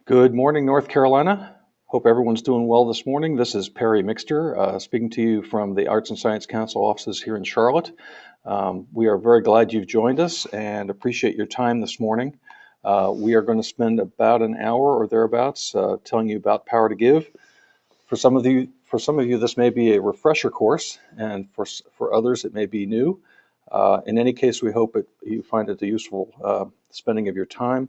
Good morning, North Carolina. Hope everyone's doing well this morning. This is Perry Mixter speaking to you from the Arts and Science Council offices here in Charlotte. We are very glad you've joined us and appreciate your time this morning. We are going to spend about an hour or thereabouts telling you about Power to Give. For some of you, this may be a refresher course, and for others, it may be new. In any case, we hope you find it a useful spending of your time.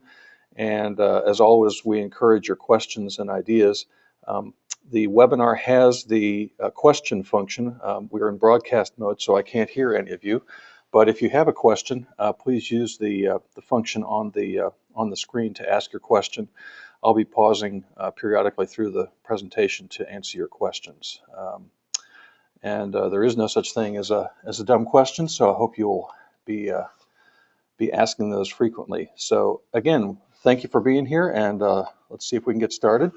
And as always, we encourage your questions and ideas. The webinar has the question function. We're in broadcast mode, so I can't hear any of you. But if you have a question, please use the function on the screen to ask your question. I'll be pausing periodically through the presentation to answer your questions. And there is no such thing as a dumb question, so I hope you'll be asking those frequently. So again, thank you for being here, and let's see if we can get started.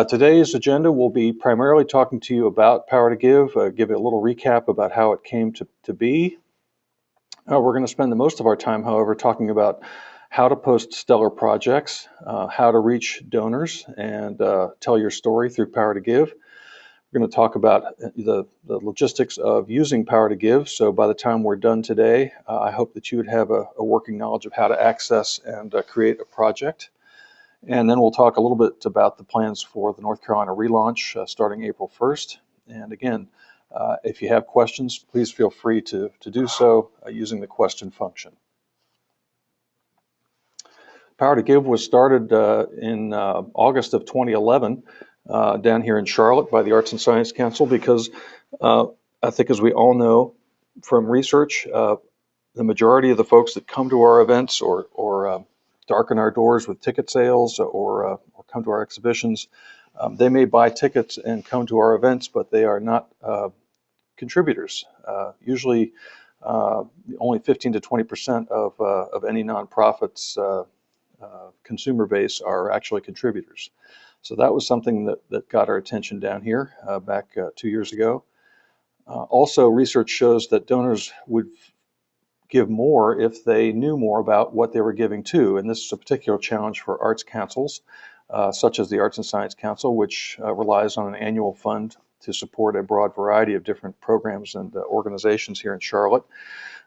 Today's agenda will be primarily talking to you about Power to Give, give you a little recap about how it came to be. We're going to spend the most of our time, however, talking about how to post stellar projects, how to reach donors, and tell your story through Power to Give. We're going to talk about the logistics of using Power to Give. So by the time we're done today, I hope that you would have a working knowledge of how to access and create a project. And then we'll talk a little bit about the plans for the North Carolina relaunch starting April 1st. And again, if you have questions, please feel free to do so using the question function. Power to Give was started in August of 2011 down here in Charlotte by the Arts and Science Council because I think, as we all know from research, the majority of the folks that come to our events or darken our doors with ticket sales or come to our exhibitions, they may buy tickets and come to our events, but they are not contributors. Usually only 15 to 20% of any nonprofit's consumer base are actually contributors. So that was something that got our attention down here back 2 years ago. Also, research shows that donors would give more if they knew more about what they were giving to, and this is a particular challenge for arts councils, such as the Arts and Science Council, which relies on an annual fund to support a broad variety of different programs and organizations here in Charlotte.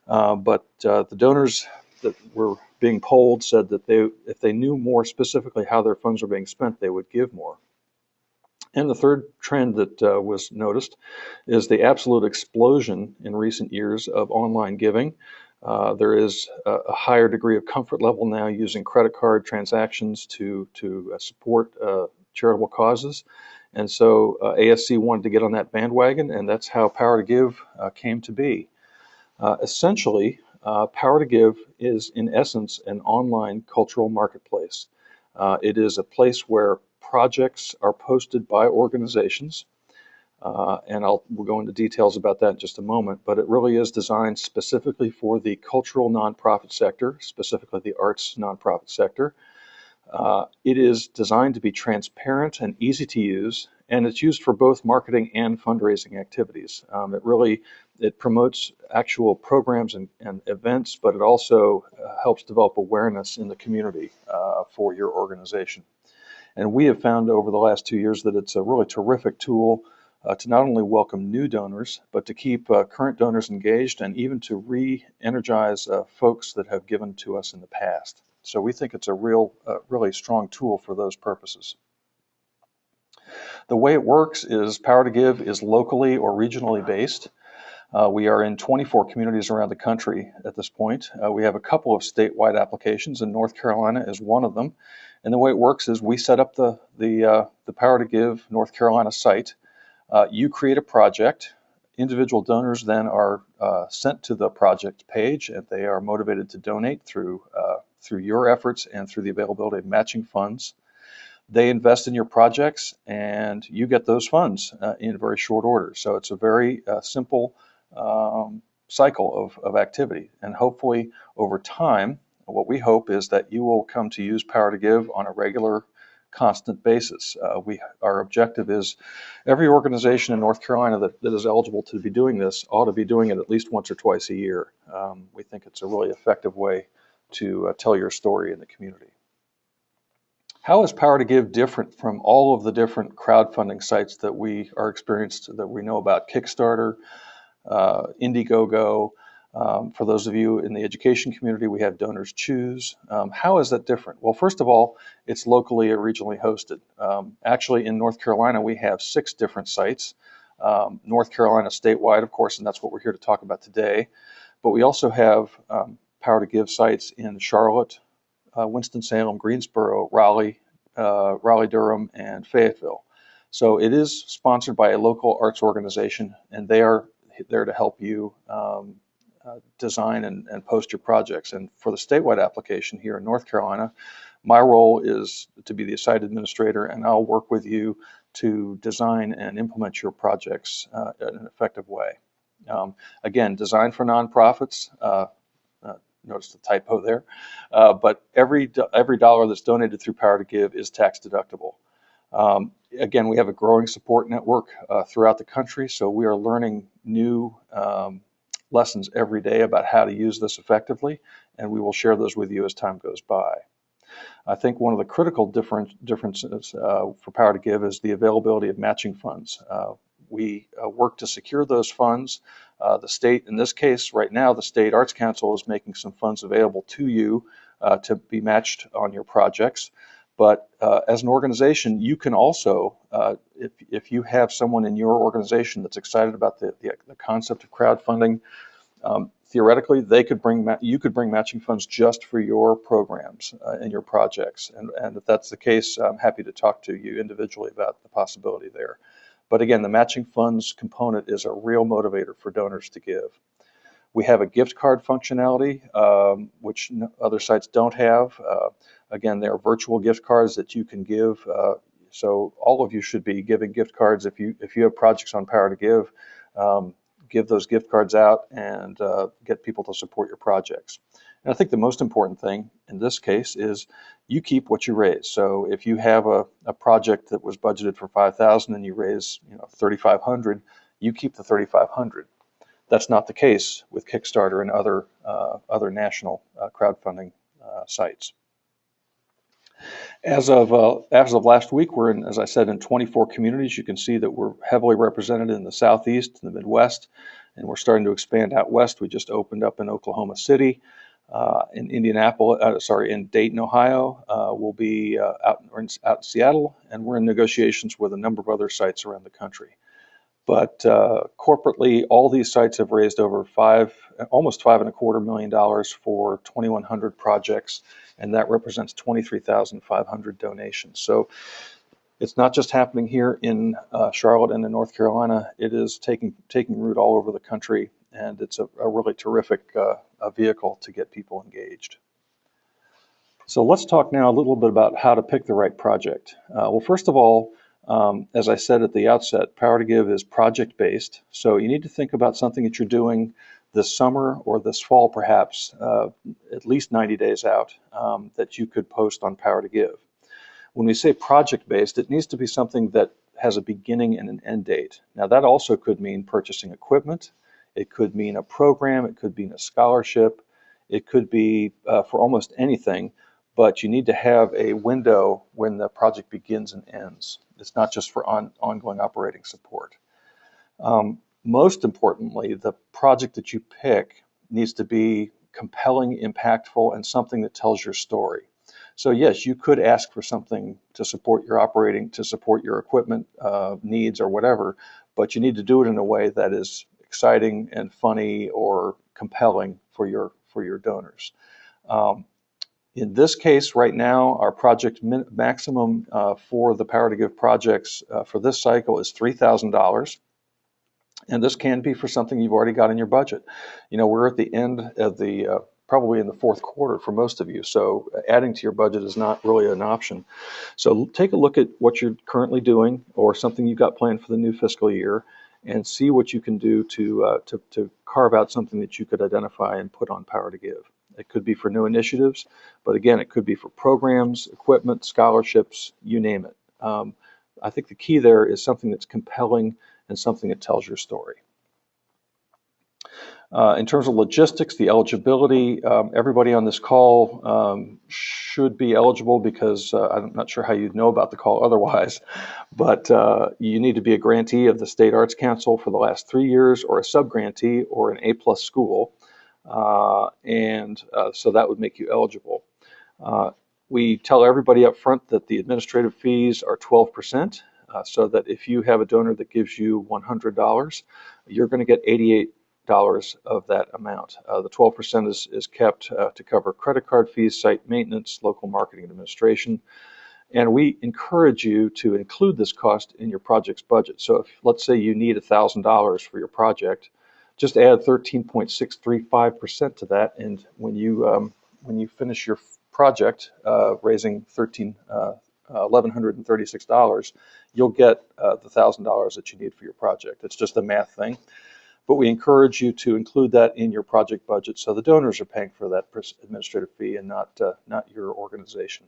But the donors that were being polled said that if they knew more specifically how their funds were being spent, they would give more. And the third trend that was noticed is the absolute explosion in recent years of online giving. There is a higher degree of comfort level now using credit card transactions to support charitable causes. And so ASC wanted to get on that bandwagon, and that's how Power to Give came to be. Essentially, Power to Give is, in essence, an online cultural marketplace. It is a place where projects are posted by organizations, and we'll go into details about that in just a moment, but it really is designed specifically for the cultural nonprofit sector, specifically the arts nonprofit sector. It is designed to be transparent and easy to use, and it's used for both marketing and fundraising activities. It promotes actual programs and events, but it also helps develop awareness in the community for your organization. And we have found over the last 2 years that it's a really terrific tool to not only welcome new donors, but to keep current donors engaged and even to re-energize folks that have given to us in the past. So we think it's a really strong tool for those purposes. The way it works is Power to Give is locally or regionally based. We are in 24 communities around the country at this point. We have a couple of statewide applications, and North Carolina is one of them. And the way it works is we set up the Power to Give North Carolina site. You create a project. Individual donors then are sent to the project page, and they are motivated to donate through your efforts and through the availability of matching funds. They invest in your projects, and you get those funds in very short order. So it's a very simple cycle of activity. And hopefully, over time, what we hope is that you will come to use Power to Give on a regular, constant basis. Our objective is every organization in North Carolina that is eligible to be doing this ought to be doing it at least once or twice a year. We think it's a really effective way to tell your story in the community. How is Power to Give different from all of the different crowdfunding sites that we are experienced, that we know about? Kickstarter, Indiegogo. For those of you in the education community, we have Donors Choose. How is that different? Well, first of all, it's locally or regionally hosted. Actually, in North Carolina, we have 6 different sites. North Carolina statewide, of course, and that's what we're here to talk about today. But we also have Power to Give sites in Charlotte, Winston-Salem, Greensboro, Raleigh, Raleigh-Durham, and Fayetteville. So it is sponsored by a local arts organization, and they are there to help you design and post your projects. And for the statewide application here in North Carolina, my role is to be the site administrator, and I'll work with you to design and implement your projects in an effective way. Again, designed for nonprofits. Notice the typo there, but every dollar that's donated through Power to Give is tax deductible. Again, we have a growing support network throughout the country, so we are learning new lessons every day about how to use this effectively, and we will share those with you as time goes by. I think one of the critical differences for Power to Give is the availability of matching funds. We work to secure those funds. The state, in this case, right now, the State Arts Council is making some funds available to you to be matched on your projects. But as an organization, you can also, if you have someone in your organization that's excited about the concept of crowdfunding, theoretically, you could bring matching funds just for your programs and your projects. And if that's the case, I'm happy to talk to you individually about the possibility there. But again, the matching funds component is a real motivator for donors to give. We have a gift card functionality, which other sites don't have. Again, there are virtual gift cards that you can give. So all of you should be giving gift cards. If you have projects on Power to Give, give those gift cards out and get people to support your projects. And I think the most important thing in this case is you keep what you raise. So if you have a project that was budgeted for $5,000 and you raise $3,500, you keep the $3,500. That's not the case with Kickstarter and other national crowdfunding sites. As of last week, we're in, as I said, in 24 communities. You can see that we're heavily represented in the Southeast and the Midwest, and we're starting to expand out west. We just opened up in Oklahoma City, in in Dayton, Ohio. We'll be out in Seattle, and we're in negotiations with a number of other sites around the country. But corporately, all these sites have raised over almost $5.25 million for 2,100 projects, and that represents 23,500 donations. So it's not just happening here in Charlotte and in North Carolina. It is taking root all over the country, and it's a really terrific vehicle to get people engaged. So let's talk now a little bit about how to pick the right project. Well, first of all, as I said at the outset, Power to Give is project-based, so you need to think about something that you're doing this summer or this fall, perhaps, at least 90 days out, that you could post on Power to Give. When we say project-based, it needs to be something that has a beginning and an end date. Now, that also could mean purchasing equipment. It could mean a program. It could mean a scholarship. It could be for almost anything, but you need to have a window when the project begins and ends. It's not just for ongoing operating support. Most importantly, the project that you pick needs to be compelling, impactful, and something that tells your story. So yes, you could ask for something to support your equipment needs or whatever, but you need to do it in a way that is exciting and funny or compelling for your donors. In this case, right now, our project maximum for the Power to Give projects for this cycle is $3,000. And this can be for something you've already got in your budget. We're at the end of probably in the fourth quarter for most of you, so adding to your budget is not really an option. So take a look at what you're currently doing or something you've got planned for the new fiscal year and see what you can do to carve out something that you could identify and put on Power to Give. It could be for new initiatives, but again, it could be for programs, equipment, scholarships, you name it. I think the key there is something that's compelling and something that tells your story. In terms of logistics, the eligibility, everybody on this call should be eligible because I'm not sure how you'd know about the call otherwise, but you need to be a grantee of the State Arts Council for the last 3 years or a sub-grantee or an A-plus school, so that would make you eligible. We tell everybody up front that the administrative fees are 12%, so that if you have a donor that gives you $100, you're going to get $88 of that amount. The 12% is kept to cover credit card fees, site maintenance, local marketing and administration. And we encourage you to include this cost in your project's budget. So if, let's say, you need $1,000 for your project, just add 13.635% to that, and when you finish your project, raising $1,136, you'll get the $1,000 that you need for your project. It's just a math thing, but we encourage you to include that in your project budget, so the donors are paying for that administrative fee and not your organization.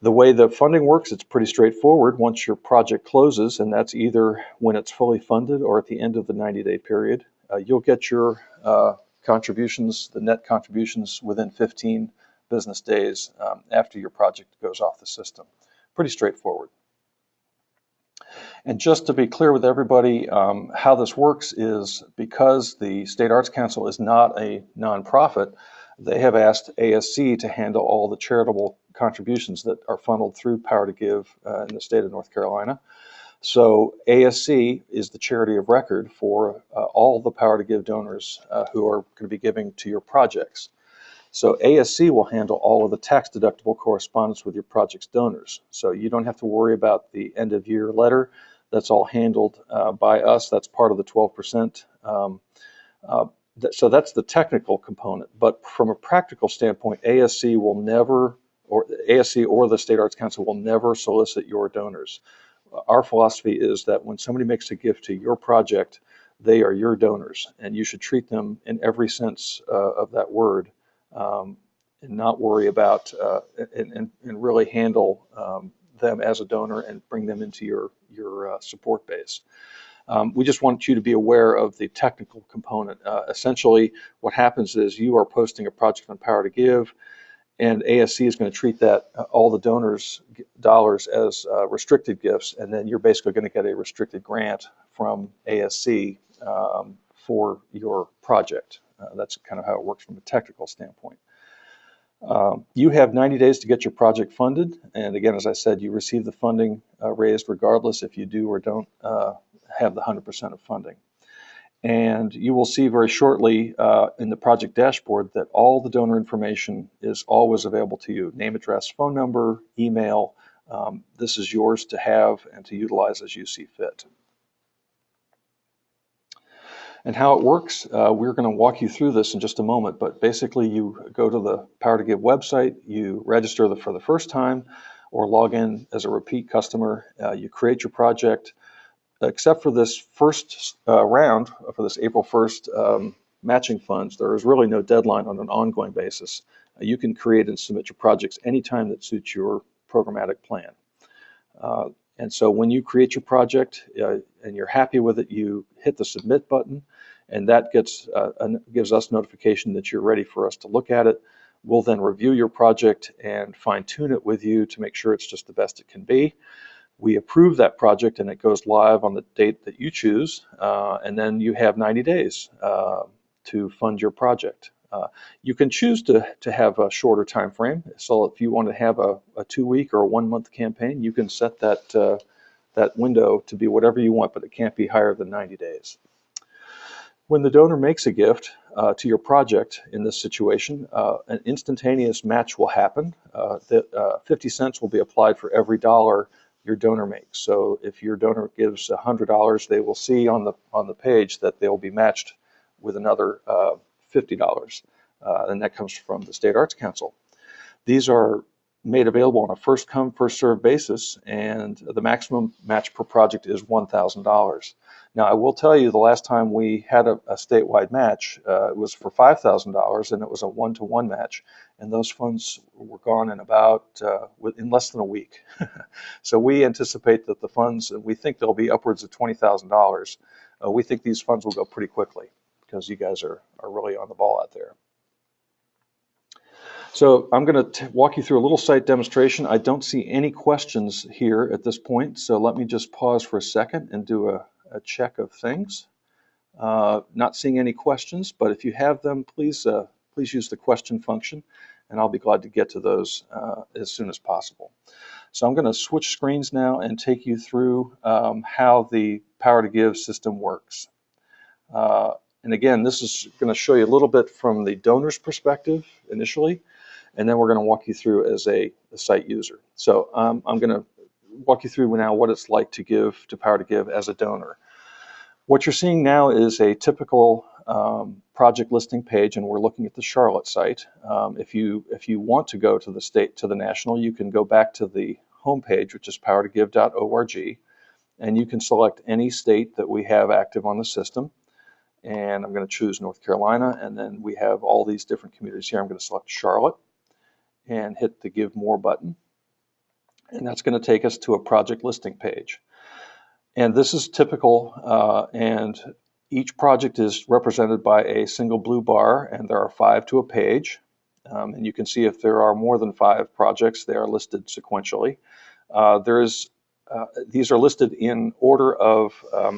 The way the funding works, it's pretty straightforward. Once your project closes, and that's either when it's fully funded or at the end of the 90-day period, you'll get your contributions, the net contributions, within 15 business days after your project goes off the system. Pretty straightforward. And just to be clear with everybody, how this works is because the State Arts Council is not a nonprofit, they have asked ASC to handle all the charitable contributions that are funneled through Power to Give in the state of North Carolina. So ASC is the charity of record for all the Power to Give donors who are going to be giving to your projects. So ASC will handle all of the tax-deductible correspondence with your project's donors. So you don't have to worry about the end-of-year letter. That's all handled by us. That's part of the 12%. So that's the technical component. But from a practical standpoint, ASC will never, or ASC or the State Arts Council will never solicit your donors. Our philosophy is that when somebody makes a gift to your project, they are your donors, and you should treat them in every sense of that word, and not worry about and really handle them as a donor and bring them into your support base. We just want you to be aware of the technical component. Essentially, what happens is you are posting a project on Power to Give, and ASC is going to treat that all the donors' dollars as restricted gifts, and then you're basically going to get a restricted grant from ASC for your project. That's kind of how it works from a technical standpoint. You have 90 days to get your project funded, and again, as I said, you receive the funding raised regardless if you do or don't have the 100% of funding. And you will see very shortly in the project dashboard that all the donor information is always available to you: name, address, phone number, email. This is yours to have and to utilize as you see fit. And how it works, we're going to walk you through this in just a moment, but basically you go to the Power to Give website, you register for the first time or log in as a repeat customer, you create your project. Except for this first round, for this April 1st matching funds, there is really no deadline on an ongoing basis. You can create and submit your projects anytime that suits your programmatic plan. And so when you create your project and you're happy with it, you hit the submit button, and that gives us notification that you're ready for us to look at it. We'll then review your project and fine-tune it with you to make sure it's just the best it can be. We approve that project and it goes live on the date that you choose, and then you have 90 days to fund your project. You can choose to have a shorter time frame. So if you want to have a 2-week or a 1-month campaign, you can set that window to be whatever you want, but it can't be higher than 90 days. When the donor makes a gift to your project in this situation, an instantaneous match will happen. 50 cents will be applied for every dollar your donor makes. So if your donor gives $100, they will see on the page that they will be matched with another $50, and that comes from the State Arts Council. These are made available on a first come, first served basis, and the maximum match per project is $1,000. Now, I will tell you, the last time we had a statewide match, it was for $5,000, and it was a 1-to-1 match, and those funds were gone in less than a week. So we anticipate that the funds, and we think they'll be upwards of $20,000. We think these funds will go pretty quickly because you guys are really on the ball out there. So I'm going to walk you through a little site demonstration. I don't see any questions here at this point, so let me just pause for a second and do a check of things. Not seeing any questions, but if you have them, please use the question function, and I'll be glad to get to those as soon as possible. So I'm going to switch screens now and take you through how the Power to Give system works. And again, this is going to show you a little bit from the donor's perspective initially, and then we're going to walk you through as a site user. So I'm going to walk you through now what it's like to give to Power to Give as a donor. What you're seeing now is a typical project listing page, and we're looking at the Charlotte site. If you want to go to the state, to the national, you can go back to the home page, which is powertogive.org, and you can select any state that we have active on the system. And I'm going to choose North Carolina, and then we have all these different communities here. I'm going to select Charlotte and hit the Give More button, and that's going to take us to a project listing page. And this is typical, and each project is represented by a single blue bar, and there are 5 to a page. And you can see if there are more than 5 projects, they are listed sequentially. These are listed in order of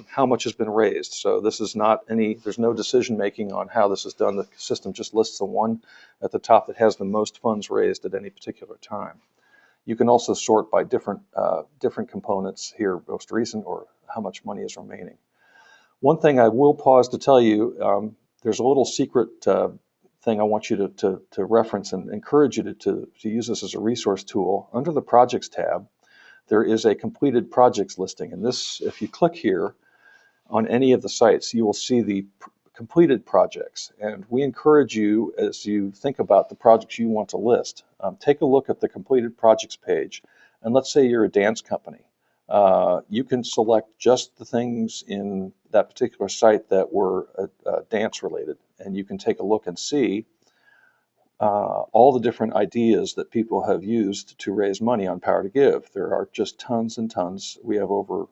how much has been raised. So this is not there's no decision making on how this is done. The system just lists the one at the top that has the most funds raised at any particular time. You can also sort by different components here, most recent or how much money is remaining. One thing I will pause to tell you, there's a little secret thing I want you to reference and encourage you to use this as a resource tool. Under the Projects tab, there is a completed projects listing. And this, if you click here on any of the sites, you will see the completed projects. And we encourage you, as you think about the projects you want to list, take a look at the completed projects page. And let's say you're a dance company. You can select just the things in that particular site that were dance related. And you can take a look and see all the different ideas that people have used to raise money on Power to Give. There are just tons and tons. We have over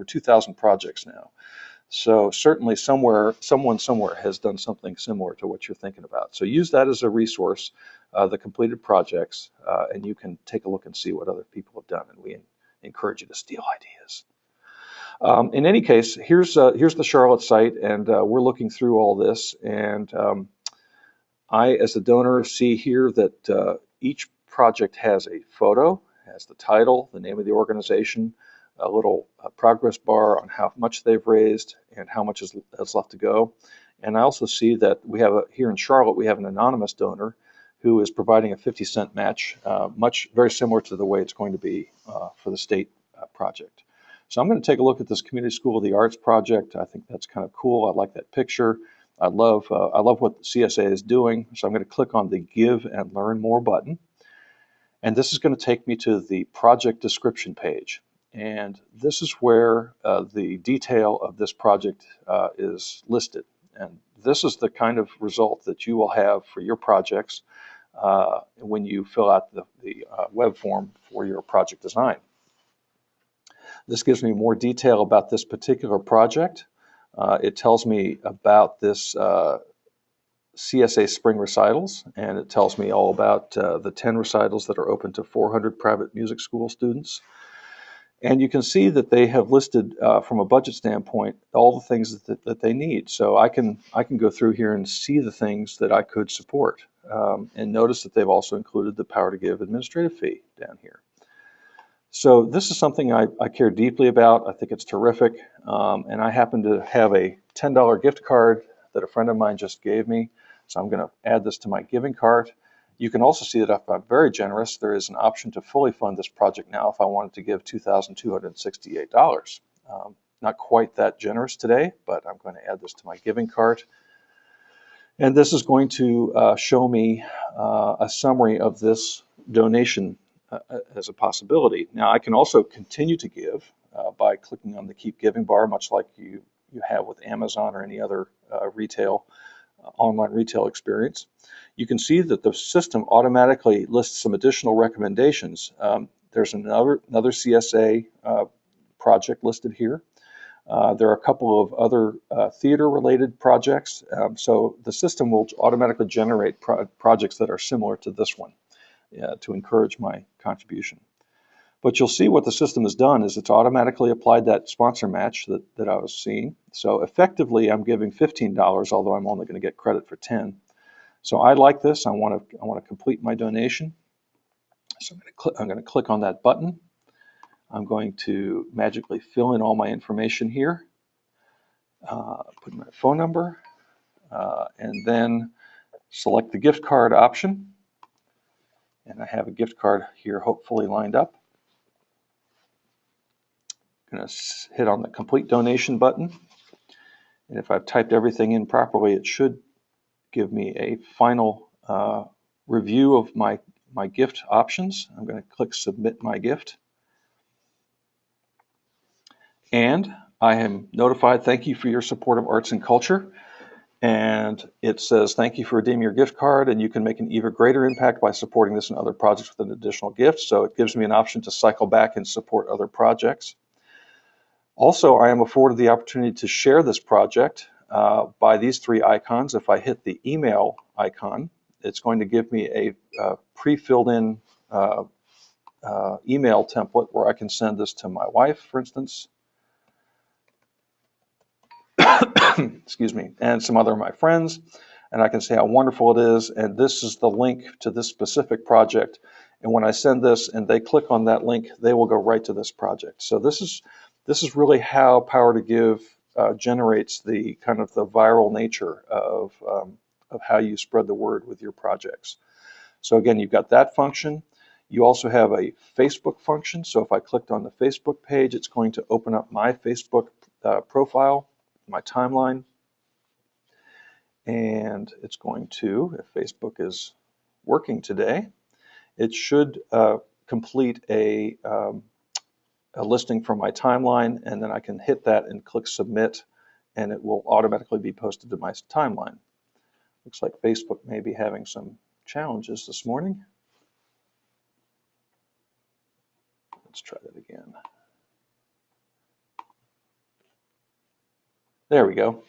2,000 projects now. So certainly someone somewhere has done something similar to what you're thinking about. So use that as a resource, the completed projects, and you can take a look and see what other people have done. And we encourage you to steal ideas. In any case, here's the Charlotte site, and we're looking through all this. And I, as a donor, see here that each project has a photo, has the title, the name of the organization, a little progress bar on how much they've raised and how much is left to go. And I also see that we have here in Charlotte, we have an anonymous donor who is providing a 50-cent match, very similar to the way it's going to be for the state project. So I'm going to take a look at this Community School of the Arts project. I think that's kind of cool. I like that picture. I love what the CSA is doing. So I'm going to click on the Give and Learn More button. And this is going to take me to the project description page. And this is where the detail of this project is listed. And this is the kind of result that you will have for your projects when you fill out the web form for your project design. This gives me more detail about this particular project. It tells me about this CSA Spring Recitals, and it tells me all about the 10 recitals that are open to 400 private music school students. And you can see that they have listed, from a budget standpoint, all the things that they need. So I can go through here and see the things that I could support. And notice that they've also included the Power to Give administrative fee down here. So this is something I care deeply about. I think it's terrific. And I happen to have a $10 gift card that a friend of mine just gave me. So I'm going to add this to my giving cart. You can also see that if I'm very generous, there is an option to fully fund this project now if I wanted to give $2,268. Not quite that generous today, but I'm going to add this to my giving cart. And this is going to show me a summary of this donation as a possibility. Now, I can also continue to give by clicking on the Keep Giving bar, much like you have with Amazon or any other online retail experience. You can see that the system automatically lists some additional recommendations. There's another CSA project listed here. There are a couple of other theater-related projects, so the system will automatically generate projects that are similar to this one to encourage my contribution. But you'll see what the system has done is it's automatically applied that sponsor match that I was seeing. So effectively, I'm giving $15, although I'm only going to get credit for 10. So I like this. I want to complete my donation. So I'm going to click on that button. I'm going to magically fill in all my information here. Put my phone number, and then select the gift card option. And I have a gift card here hopefully lined up. I'm going to hit on the complete donation button. And if I've typed everything in properly, it should give me a final review of my gift options. I'm going to click submit my gift. And I am notified, thank you for your support of arts and culture. And it says, thank you for redeeming your gift card, and you can make an even greater impact by supporting this and other projects with an additional gift. So it gives me an option to cycle back and support other projects. Also, I am afforded the opportunity to share this project by these three icons. If I hit the email icon, it's going to give me a pre-filled in email template where I can send this to my wife, for instance, excuse me, and some other of my friends, and I can say how wonderful it is, and this is the link to this specific project. And when I send this and they click on that link, they will go right to this project. So this is really how Power to Give generates the kind of the viral nature of how you spread the word with your projects. So again, you've got that function. You also have a Facebook function. So if I clicked on the Facebook page, it's going to open up my Facebook profile, my timeline, and it's going to, if Facebook is working today, it should complete a listing from my timeline, and then I can hit that and click submit, and it will automatically be posted to my timeline. Looks like Facebook may be having some challenges this morning. Let's try that again. There we go.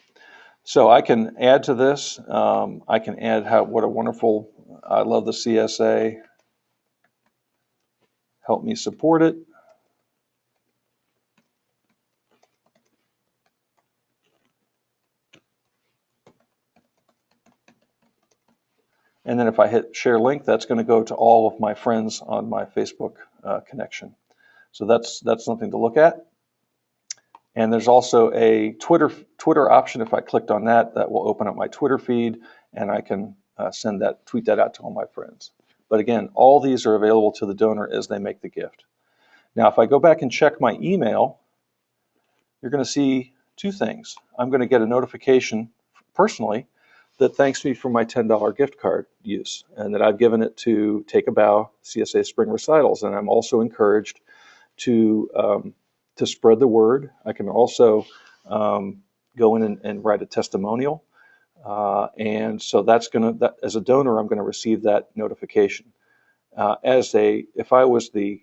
So I can add to this. I can add what a wonderful, I love the CSA. Help me support it. And then if I hit share link, that's going to go to all of my friends on my Facebook connection. So that's something to look at. And there's also a Twitter option. If I clicked on that, that will open up my Twitter feed, and I can tweet that out to all my friends. But again, all these are available to the donor as they make the gift. Now, if I go back and check my email, you're going to see two things. I'm going to get a notification personally that thanks me for my $10 gift card use, and that I've given it to Take a Bow CSA Spring Recitals. And I'm also encouraged to spread the word. I can also go in and write a testimonial. And so as a donor, I'm going to receive that notification. If I was the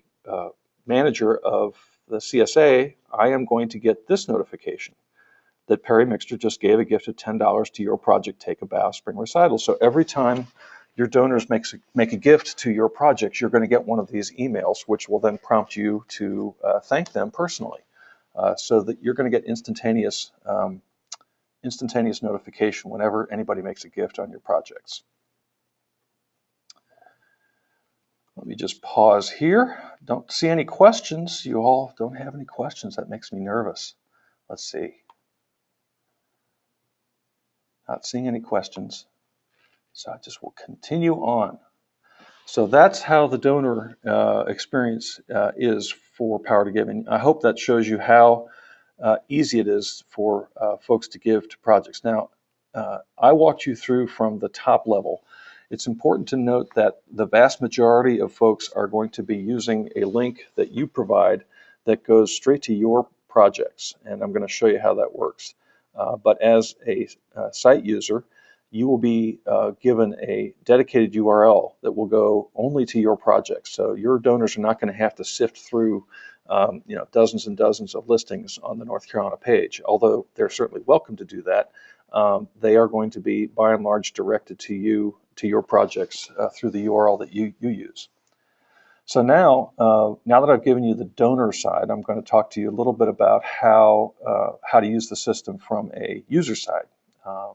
manager of the CSA, I am going to get this notification that Perry Mixter just gave a gift of $10 to your project, Take a Bow Spring Recital. So every time your donors make a gift to your project, you're going to get one of these emails, which will then prompt you to thank them personally, so that you're going to get instantaneous notification whenever anybody makes a gift on your projects. Let me just pause here. Don't see any questions. You all don't have any questions. That makes me nervous. Let's see. Not seeing any questions. So I just will continue on. So that's how the donor experience is for Power to Give. And I hope that shows you how easy it is for folks to give to projects. Now, I walked you through from the top level. It's important to note that the vast majority of folks are going to be using a link that you provide that goes straight to your projects. And I'm going to show you how that works. But as a site user, you will be given a dedicated URL that will go only to your project. So your donors are not going to have to sift through dozens and dozens of listings on the North Carolina page. Although they're certainly welcome to do that, they are going to be by and large directed to you, to your projects through the URL that you use. So now that I've given you the donor side, I'm going to talk to you a little bit about how to use the system from a user side.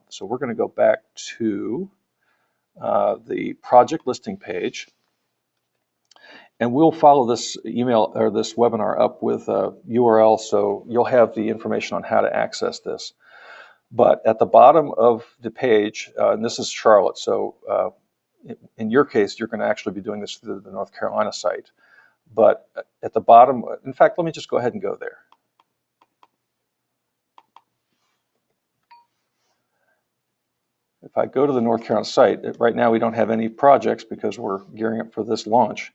So we're going to go back to the project listing page, and we'll follow this email or this webinar up with a URL, so you'll have the information on how to access this. But at the bottom of the page, and this is Charlotte, so in your case, you're going to actually be doing this through the North Carolina site. But at the bottom, in fact, let me just go ahead and go there. If I go to the North Carolina site, right now we don't have any projects because we're gearing up for this launch.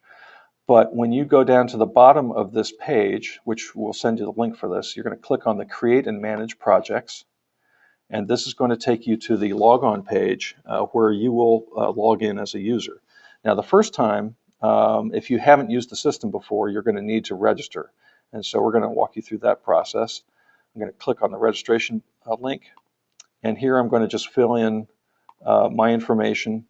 But when you go down to the bottom of this page, which will send you the link for this, you're going to click on the Create and Manage Projects. And this is going to take you to the logon page where you will log in as a user. Now, the first time, if you haven't used the system before, you're going to need to register. And so we're going to walk you through that process. I'm going to click on the registration link. And here I'm going to just fill in my information.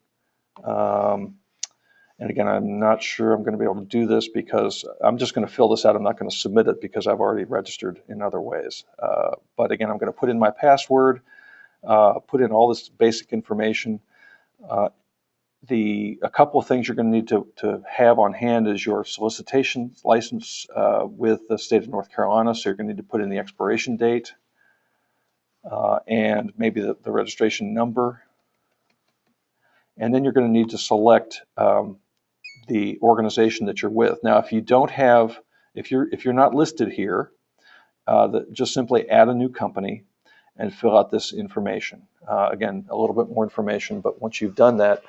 And again, I'm not sure I'm going to be able to do this because I'm just going to fill this out. I'm not going to submit it because I've already registered in other ways. But again, I'm going to put in my password, put in all this basic information. A couple of things you're going to need to have on hand is your solicitation license with the state of North Carolina. So you're going to need to put in the expiration date and maybe the registration number. And then you're going to need to select the organization that you're with. Now, if you don't have, if you're not listed here, just simply add a new company and fill out this information. Again, a little bit more information, but once you've done that,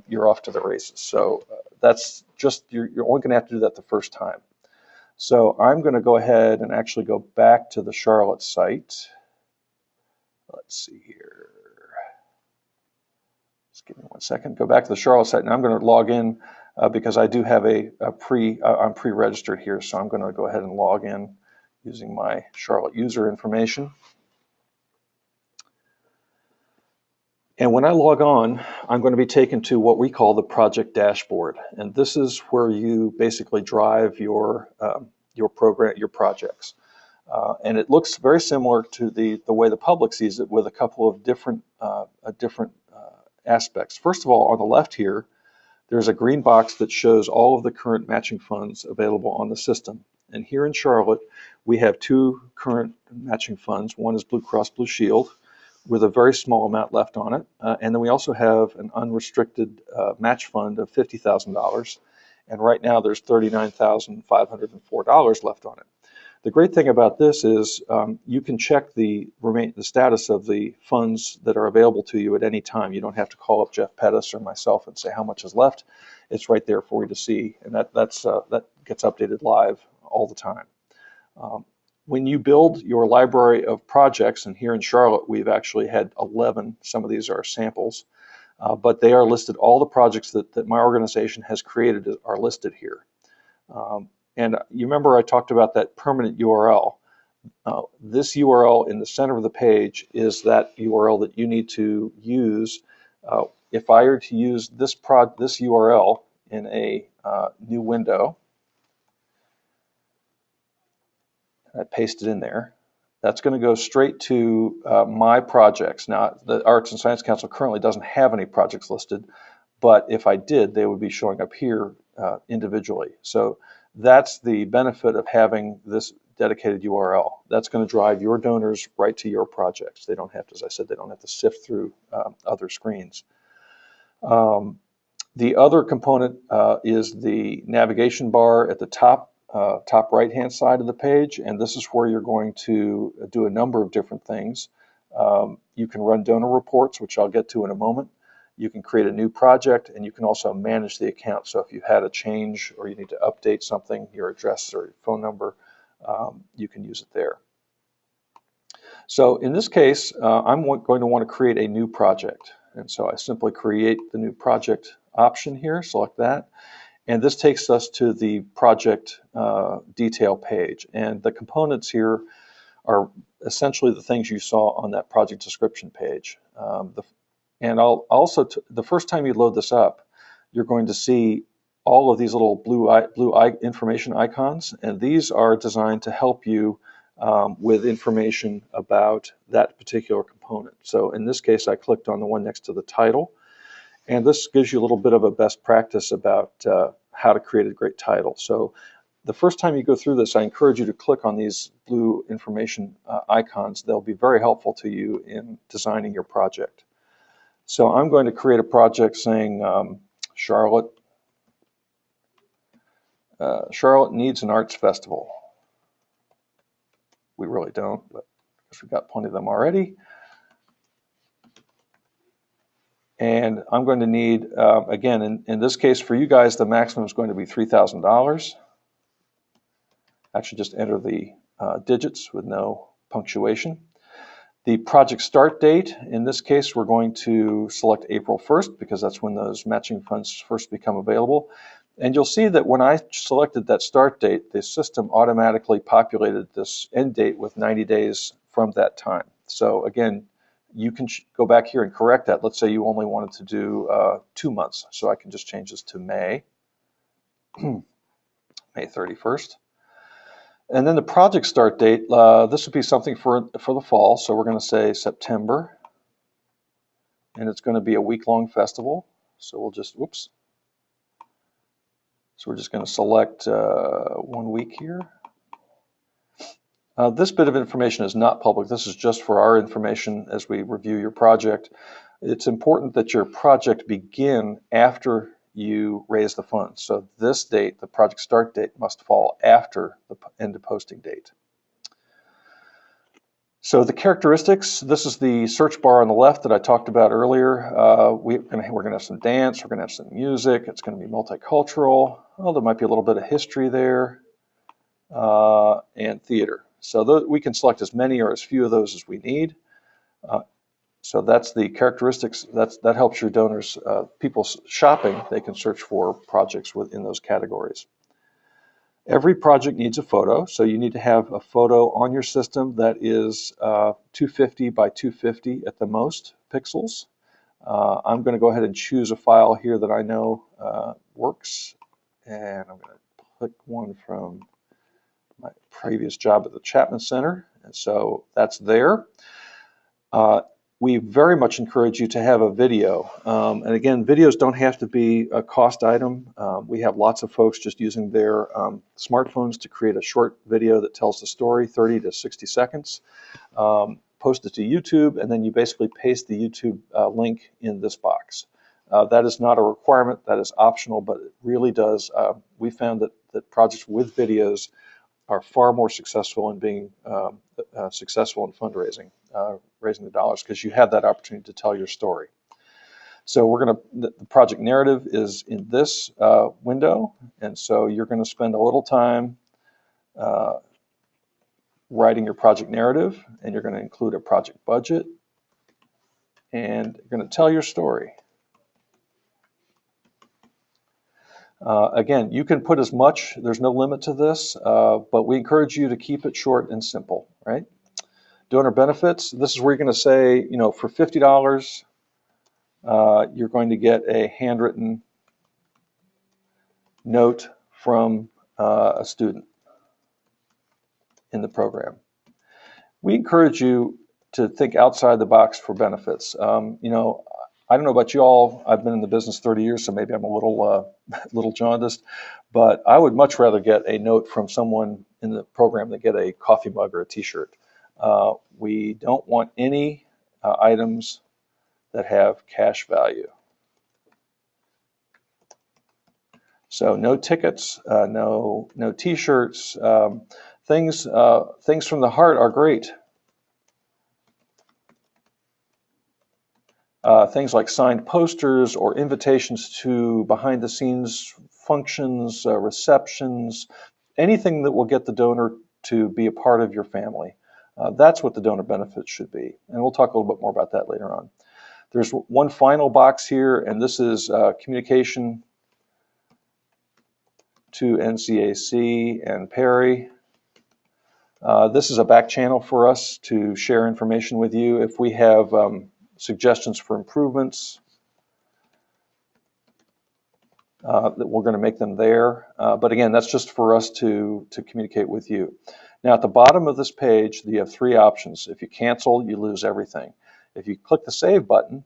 you're off to the races. So that's just, you're only going to have to do that the first time. So I'm going to go ahead and actually go back to the Charlotte site. Let's see here. Just give me 1 second. Go back to the Charlotte site. Now I'm going to log in because I do have I'm pre-registered here. So I'm going to go ahead and log in using my Charlotte user information. And when I log on, I'm going to be taken to what we call the project dashboard. And this is where you basically drive your program, your projects. And it looks very similar to the way the public sees it, with a couple of different aspects. First of all, on the left here, there's a green box that shows all of the current matching funds available on the system. And here in Charlotte, we have 2 current matching funds. One is Blue Cross Blue Shield, with a very small amount left on it. And then we also have an unrestricted match fund of $50,000. And right now there's $39,504 left on it. The great thing about this is you can check the status of the funds that are available to you at any time. You don't have to call up Jeff Pettis or myself and say how much is left. It's right there for you to see, and that gets updated live all the time. When you build your library of projects, and here in Charlotte we've actually had 11, some of these are samples, but they are listed, all the projects that my organization has created are listed here. And you remember I talked about that permanent URL. This URL in the center of the page is that URL that you need to use. If I were to use this URL in a new window, I paste it in there, that's going to go straight to my projects. Now, the Arts and Science Council currently doesn't have any projects listed, but if I did, they would be showing up here individually. So that's the benefit of having this dedicated URL. That's going to drive your donors right to your projects. They don't have to, as I said, they don't have to sift through other screens. The other component is the navigation bar at the top right-hand side of the page, and this is where you're going to do a number of different things. You can run donor reports, which I'll get to in a moment. You can create a new project, and you can also manage the account. So if you had a change or you need to update something, your address or your phone number, you can use it there. So in this case, I'm going to want to create a new project. And so I simply create the new project option here, select that. And this takes us to the project detail page. And the components here are essentially the things you saw on that project description page. And I'll also, the first time you load this up, you're going to see all of these little blue information icons, and these are designed to help you with information about that particular component. So in this case, I clicked on the one next to the title, and this gives you a little bit of a best practice about how to create a great title. So the first time you go through this, I encourage you to click on these blue information icons. They'll be very helpful to you in designing your project. So I'm going to create a project saying Charlotte needs an arts festival. We really don't, but because we've got plenty of them already. And I'm going to need, again, in this case for you guys, the maximum is going to be $3,000. Actually, just enter the digits with no punctuation. The project start date, in this case, we're going to select April 1st because that's when those matching funds first become available. And you'll see that when I selected that start date, the system automatically populated this end date with 90 days from that time. So again, you can go back here and correct that. Let's say you only wanted to do 2 months. So I can just change this to May, May 31st. And then the project start date, this would be something for the fall. So we're going to say September. And it's going to be a week-long festival. So we'll just, whoops. So we're just going to select 1 week here. This bit of information is not public. This is just for our information as we review your project. It's important that your project begin after you raise the funds. So this date, the project start date, must fall after the end of posting date. So the characteristics, this is the search bar on the left that I talked about earlier. We're going to have some dance, we're going to have some music, it's going to be multicultural. Well, there might be a little bit of history there, and theater. So we can select as many or as few of those as we need. So that's the characteristics, that helps your donors, people shopping, they can search for projects within those categories. Every project needs a photo, so you need to have a photo on your system that is 250 by 250 at the most pixels. I'm going to go ahead and choose a file here that I know works, and I'm going to click one from my previous job at the Chapman Center, and so that's there. We very much encourage you to have a video. And again, videos don't have to be a cost item. We have lots of folks just using their smartphones to create a short video that tells the story, 30 to 60 seconds. Post it to YouTube, and then you basically paste the YouTube link in this box. That is not a requirement, that is optional, but it really does. We found that projects with videos are far more successful in being successful in fundraising, raising the dollars, because you have that opportunity to tell your story. So the project narrative is in this window, and so you're going to spend a little time writing your project narrative, and you're going to include a project budget, and you're going to tell your story. Again, you can put as much, there's no limit to this, but we encourage you to keep it short and simple, right? Donor benefits, this is where you're going to say, you know, for $50, you're going to get a handwritten note from a student in the program. We encourage you to think outside the box for benefits. You know, I don't know about you all, I've been in the business 30 years, so maybe I'm a little jaundiced, but I would much rather get a note from someone in the program than get a coffee mug or a t-shirt. We don't want any items that have cash value. So no tickets, no t-shirts, things from the heart are great. Things like signed posters or invitations to behind-the-scenes functions, receptions, anything that will get the donor to be a part of your family. That's what the donor benefits should be. And we'll talk a little bit more about that later on. There's one final box here, and this is communication to NCAC and Perry. This is a back channel for us to share information with you. If we have suggestions for improvements, that we're going to make them there. But again, that's just for us to communicate with you. Now, at the bottom of this page, you have three options. If you cancel, you lose everything. If you click the Save button,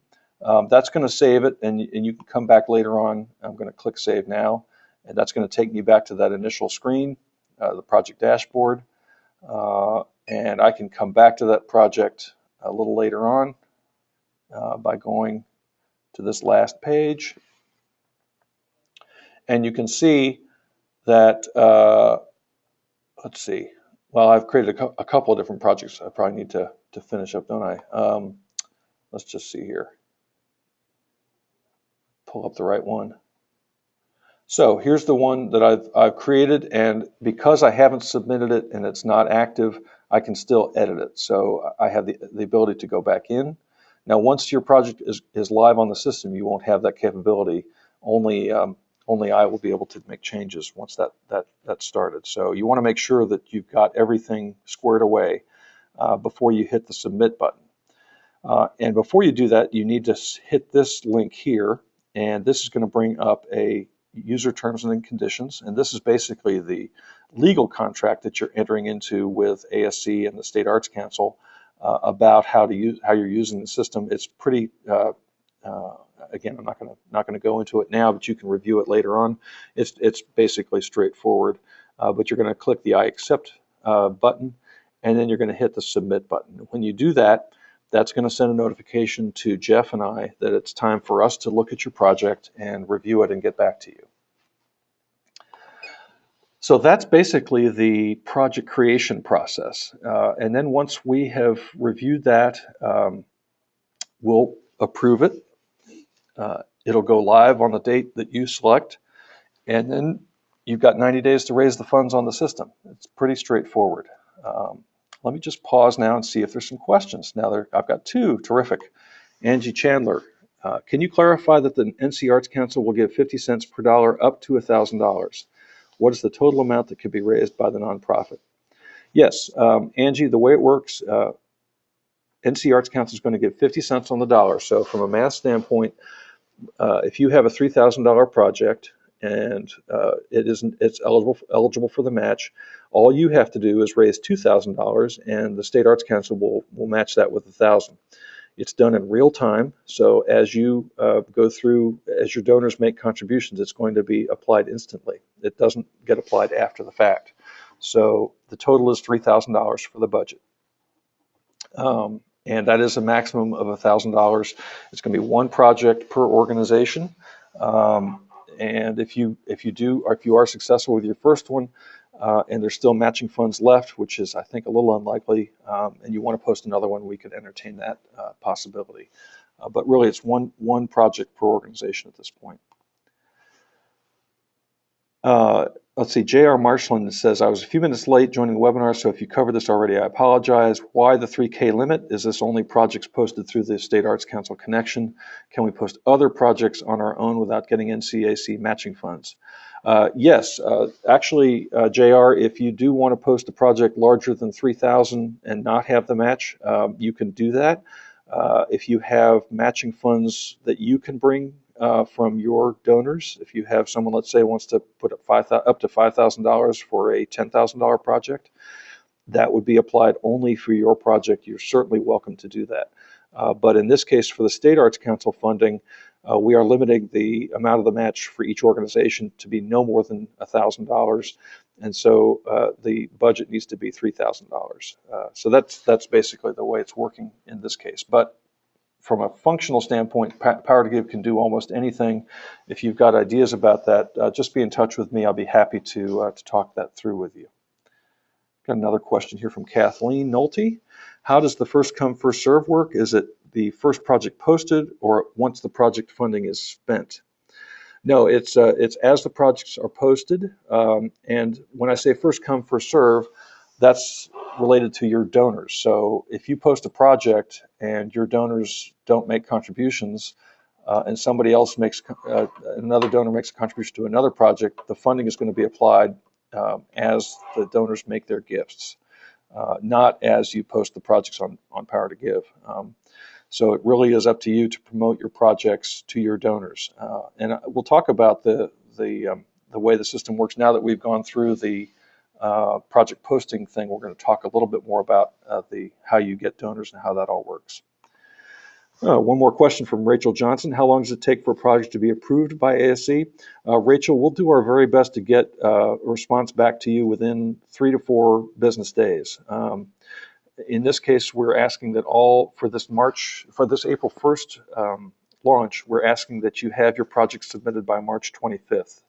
that's going to save it, and you can come back later on. I'm going to click Save Now, and that's going to take me back to that initial screen, the project dashboard. And I can come back to that project a little later on by going to this last page. And you can see that, let's see, well, I've created a couple of different projects. I probably need to finish up, don't I? Let's just see here. Pull up the right one. So here's the one that I've created, and because I haven't submitted it and it's not active, I can still edit it. So I have the ability to go back in. Now, once your project is live on the system, you won't have that capability. Only I will be able to make changes once that's started. So you want to make sure that you've got everything squared away before you hit the submit button. And before you do that, you need to hit this link here, and this is going to bring up a user terms and conditions, and this is basically the legal contract that you're entering into with ASC and the State Arts Council about how you're using the system. It's pretty again, I'm not going to go into it now, but you can review it later on. It's basically straightforward, but you're going to click the I accept button, and then you're going to hit the submit button. When you do that, that's going to send a notification to Jeff and I that it's time for us to look at your project and review it and get back to you. So that's basically the project creation process. And then once we have reviewed that, we'll approve it. It'll go live on the date that you select, and then you've got 90 days to raise the funds on the system. It's pretty straightforward. Let me just pause now and see if there's some questions. Now, I've got two. Terrific. Angie Chandler, can you clarify that the NC Arts Council will give 50 cents per dollar up to $1,000? What is the total amount that could be raised by the nonprofit? Yes, Angie, the way it works, NC Arts Council is going to give 50 cents on the dollar. So from a math standpoint, if you have a $3,000 project and it's eligible for the match, all you have to do is raise $2,000, and the State Arts Council will match that with $1,000. It's done in real time, so as you go through, as your donors make contributions, it's going to be applied instantly. It doesn't get applied after the fact. So the total is $3,000 for the budget. And that is a maximum of $1,000. It's going to be one project per organization. And if you are successful with your first one, and there's still matching funds left, which is, I think, a little unlikely, and you want to post another one, we could entertain that possibility. But really, it's one project per organization at this point. Let's see, J.R. Marshland says, I was a few minutes late joining the webinar, so if you covered this already, I apologize. Why the 3K limit? Is this only projects posted through the State Arts Council connection? Can we post other projects on our own without getting NCAC matching funds? Yes, actually, JR, if you do want to post a project larger than 3,000 and not have the match, you can do that. If you have matching funds that you can bring from your donors, if you have someone, let's say, wants to put up to $5,000 for a $10,000 project, that would be applied only for your project. You're certainly welcome to do that. But in this case, for the State Arts Council funding, we are limiting the amount of the match for each organization to be no more than $1,000, and so the budget needs to be $3,000. So that's basically the way it's working in this case. But from a functional standpoint, Power to Give can do almost anything. If you've got ideas about that, just be in touch with me. I'll be happy to talk that through with you. Got another question here from Kathleen Nolte. How does the first come, first serve work? Is it the first project posted or once the project funding is spent? No, it's as the projects are posted. And when I say first come, first serve, that's related to your donors. So if you post a project and your donors don't make contributions, and somebody else makes, another donor makes a contribution to another project, the funding is going to be applied as the donors make their gifts, not as you post the projects on Power to Give. So it really is up to you to promote your projects to your donors. And we'll talk about the way the system works now that we've gone through the project posting thing. We're going to talk a little bit more about how you get donors and how that all works. One more question from Rachel Johnson. How long does it take for a project to be approved by ASC? Rachel, we'll do our very best to get a response back to you within 3 to 4 business days. In this case, we're asking that for this April 1st launch, we're asking that you have your project submitted by March 25th.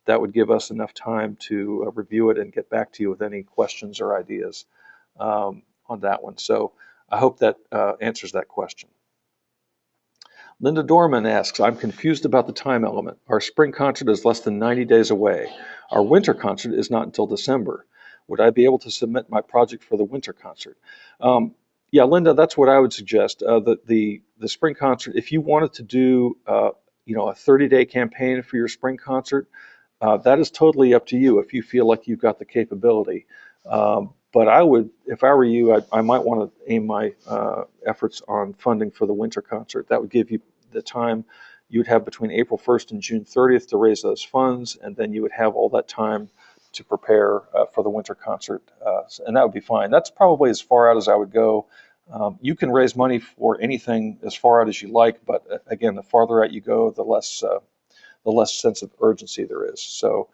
That would give us enough time to review it and get back to you with any questions or ideas on that one. So I hope that answers that question. Linda Dorman asks, I'm confused about the time element. Our spring concert is less than 90 days away. Our winter concert is not until December. Would I be able to submit my project for the winter concert? Yeah, Linda, that's what I would suggest. The spring concert, if you wanted to do a 30-day campaign for your spring concert, that is totally up to you if you feel like you've got the capability. But I would, if I were you, I might want to aim my efforts on funding for the winter concert. That would give you the time you would have between April 1st and June 30th to raise those funds, and then you would have all that time to prepare for the winter concert, and that would be fine. That's probably as far out as I would go. You can raise money for anything as far out as you like, but again, the farther out you go, the less sense of urgency there is. So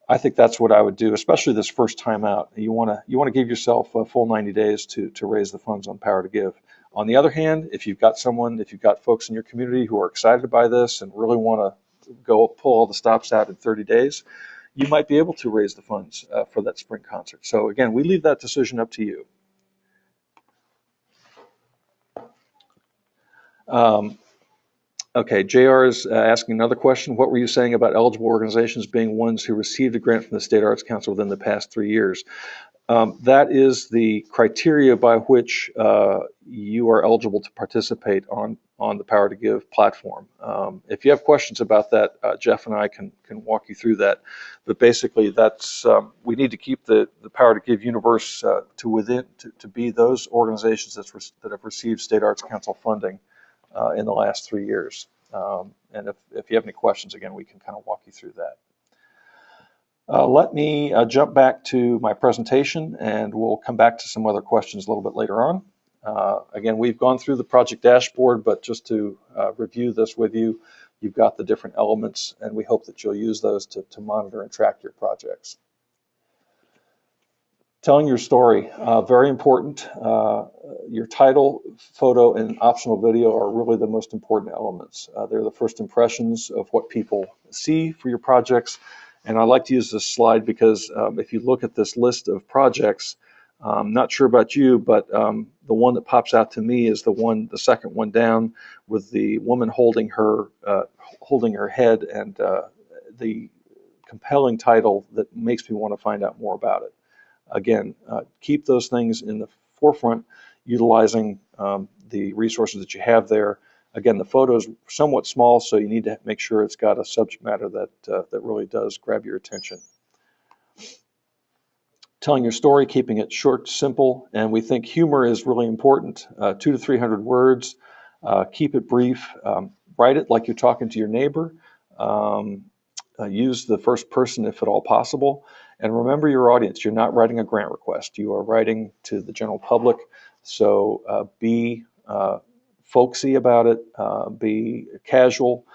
I think that's what I would do, especially this first time out. You want to give yourself a full 90 days to raise the funds on Power to Give. On the other hand, if you've got folks in your community who are excited by this and really want to go pull all the stops out in 30 days, you might be able to raise the funds for that spring concert. So again, we leave that decision up to you. Okay, JR is asking another question. What were you saying about eligible organizations being ones who received a grant from the State Arts Council within the past 3 years? That is the criteria by which you are eligible to participate on the Power to Give platform. If you have questions about that, Jeff and I can walk you through that. But basically, that's we need to keep the Power to Give universe to be those organizations that have received State Arts Council funding in the last 3 years. And if you have any questions, again, we can kind of walk you through that. Let me jump back to my presentation, and we'll come back to some other questions a little bit later on. Again, we've gone through the project dashboard, but just to review this with you, you've got the different elements, and we hope that you'll use those to monitor and track your projects. Telling your story, very important. Your title, photo, and optional video are really the most important elements. They're the first impressions of what people see for your projects. And I like to use this slide because if you look at this list of projects, I'm not sure about you, but the one that pops out to me is the second one down, with the woman holding her head, and the compelling title that makes me want to find out more about it. Again, keep those things in the forefront, utilizing the resources that you have there. Again, the photo is somewhat small, so you need to make sure it's got a subject matter that really does grab your attention. Telling your story, keeping it short, simple, and we think humor is really important. 200 to 300 words. Keep it brief. Write it like you're talking to your neighbor. Use the first person if at all possible. And remember your audience. You're not writing a grant request. You are writing to the general public. So be folksy about it. Be casual.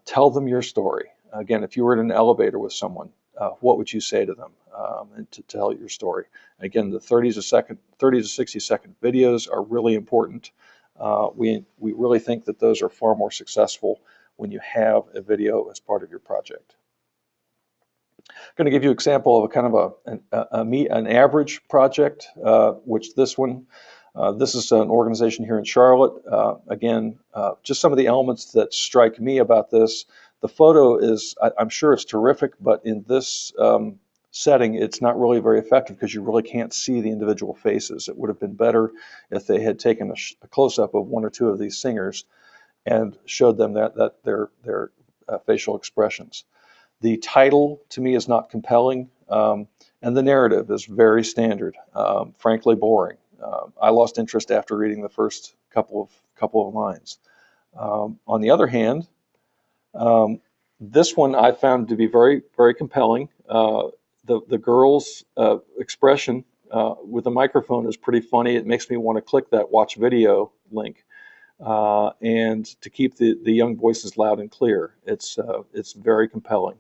Tell them your story. Again, if you were in an elevator with someone, what would you say to them and to tell your story? Again, the 30 to 60 second videos are really important. We really think that those are far more successful when you have a video as part of your project. I'm going to give you an example of a kind of an average project, which this is an organization here in Charlotte. Again, just some of the elements that strike me about this. The photo is, I'm sure it's terrific, but in this setting, it's not really very effective because you really can't see the individual faces. It would have been better if they had taken a close-up of one or two of these singers. and showed them that their facial expressions. The title to me is not compelling, and the narrative is very standard, frankly boring. I lost interest after reading the first couple of lines. On the other hand, this one I found to be very compelling. The girl's expression with the microphone is pretty funny. It makes me want to click that watch video link, and to keep the young voices loud and clear. It's very compelling.